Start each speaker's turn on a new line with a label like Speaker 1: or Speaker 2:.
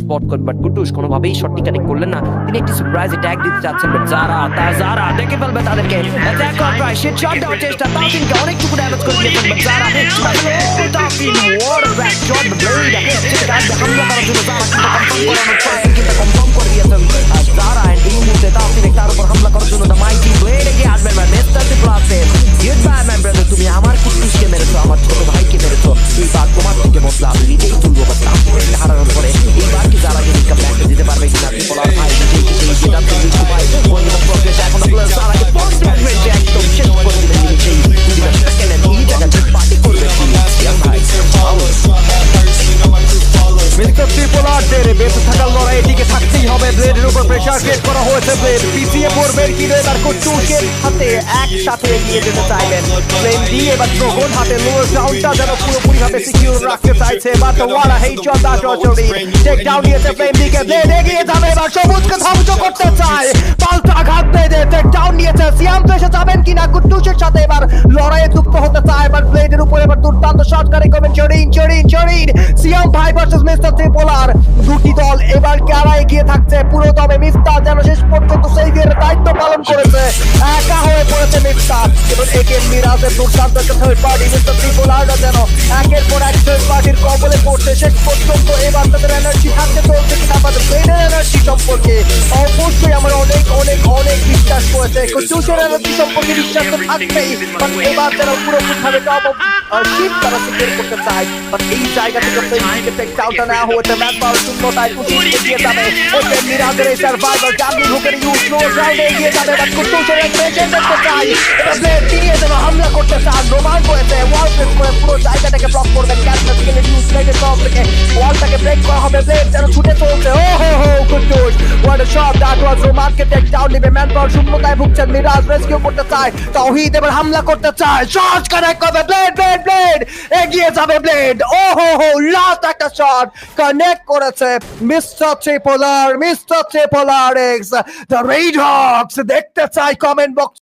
Speaker 1: Spot করবেন, but Kutus কোনোভাবেই শটটি connect করলেন না। তিনি একটি সারপ্রাইজ অ্যাটাক দিতে চাচ্ছেন, বাট জারা দেখে ফেলবে তাদেরকে। অ্যাটাক করার প্রায় সে শট দেওয়ার চেষ্টা, তাওফিনকে অনেকটুকু ড্যামেজ করে দিয়েছেন, বাট জারা তাওফিন ওয়ার ব্যাক শট ব্লেড সেটা হামলা করার জন্য জারা কনফার্ম করে দিয়েছেন। আর জারা এই মুহূর্তে তাওফিন তার উপর হামলা করার জন্য দ্য মাইটি ব্লেড এগিয়ে আসবেন। মিস্টার প্লাসের গুড বাই ম্যান ব্রাদার, তুমি আমার কুটুসকে মেরেছো, আমার ছোট ভাইকে মেরেছো, এইবার তোমার থেকে বদলা আমি নিজেই তুলবো। বাট তাওফিনকে হারানোর পরে এইবার কি জারা গেমিং কাপ ব্যাক দিতে পারবে কিনা? ট্রিপলার ভাই নিজেই সেই যেটা তুমি সবাই ওই প্রগ্রেস এখন প্লাস জারাকে ফার্স্ট ম্যাচ একদম শেষ করে দিবেন। নিজেই দুইটা সেকেন্ড এই জায়গায় পার্টি করবে ভাই।
Speaker 2: মিস্টার ট্রিপলারদের বেঁচে থাকার লড়াই টিকে থাকতেই হবে। ব্লেডের উপর প্রেসার ক্রিয়েট করা হয়েছে, ব্লেড পিছিয়ে পড়বেন কিন্তু এবার কুটুসের হাতে একসাথে এগিয়ে যেতে চাইবেন। ফ্লেম দিয়ে এবার ড্রাগন হাতে লোয়ার গ্রাউন্ডটা যেন পুরোপুরি ভাবে সিকিউর রাখতে চাইছে, বাট ওয়ালা হেইচন দা জরি টেক ডাউন নিয়েছে ফ্লেম দিকে। ব্লেড এগিয়ে যাবে, এবার সবুজকে ধ্বংস করতে চায়, পাল্টা আঘাত দিয়ে টেক ডাউন নিয়েছে। সিয়াম তো এসে যাবেন কিনা কুটুসের সাথে এবার লড়াইয়ে যুক্ত হতে চায়, বাট ব্লেডের উপর এবার দুর্দান্ত শট কারে করবেন জরিন সিয়াম ভাই ভার্সেস মিস্টার ট্রিপলার। দুটি দল এবার কারা এগিয়ে থাকছে পুরো দমে। মিস্টার যেন শেষ পর্যন্ত সেভিয়ারের দায়িত্ব পালন করেছে, একা হয়ে পড়েছে মিস্টার। এবং একে মিরাজের দুর্দান্ত একটা থার্ড পার্টি মিস্টার ট্রিপলাররা যেন একের পর এক থার্ড পার্টির কবলে পড়ছে শেষ পর্যন্ত। এবার তাদের এনার্জি হাতে চলছে কিনা, আমাদের ব্লেডের এনার্জি সম্পর্কে অবশ্যই আমরা অনেক বিশ্বাস করেছে। কুটুসের এনার্জি সম্পর্কে বিশ্বাস তো থাকবেই, বাট এবার যেন পুরোপুরিভাবে টপ অফ শিপ তারা সিকিউর করতে চায়। বাট এই জায়গা থেকে ফ্লেমিংকে টেক ডাউনটা নেওয়া হয়েছে, ম্যান পাওয়ার শূন্যতায় কুটুস এগিয়ে যাবে। ওকে মিরাজের এই সার্ভাইভাল জার্নি হুকের ইউজ লো গ্রাউন্ডে এগিয়ে যাবে, বাট কুটুসের এগ্রেশন দেখতে চাই। এটা ব্লেড তিনি যেন হামলা করতে চান, রোমান করেছে ওয়াল ব্রেক করে পুরো জায়গাটাকে ব্লক করবেন। ক্যান্সার থেকে ইউজ ব্লেডের টপ থেকে ওয়ালটাকে ব্রেক করা হবে, ব্লেড যেন ছুটে চলছে। ও হো কুটুস what a shot that was. রোমানকে টেক ডাউন নেবে, ম্যান পাওয়ার শূন্যতায় ভুগছেন। মিরাজ রেস্কিউ করতে চায়, তাওহিদ এবার হামলা করতে চায়, শট কানেক্ট করবে। ব্লেড এগিয়ে যাবে ব্লেড। ও হো লাস্ট একটা শট কানেক্ট করেছে mister Tripler x the red Hawks. দেখতে চাই কমেন্ট বক্স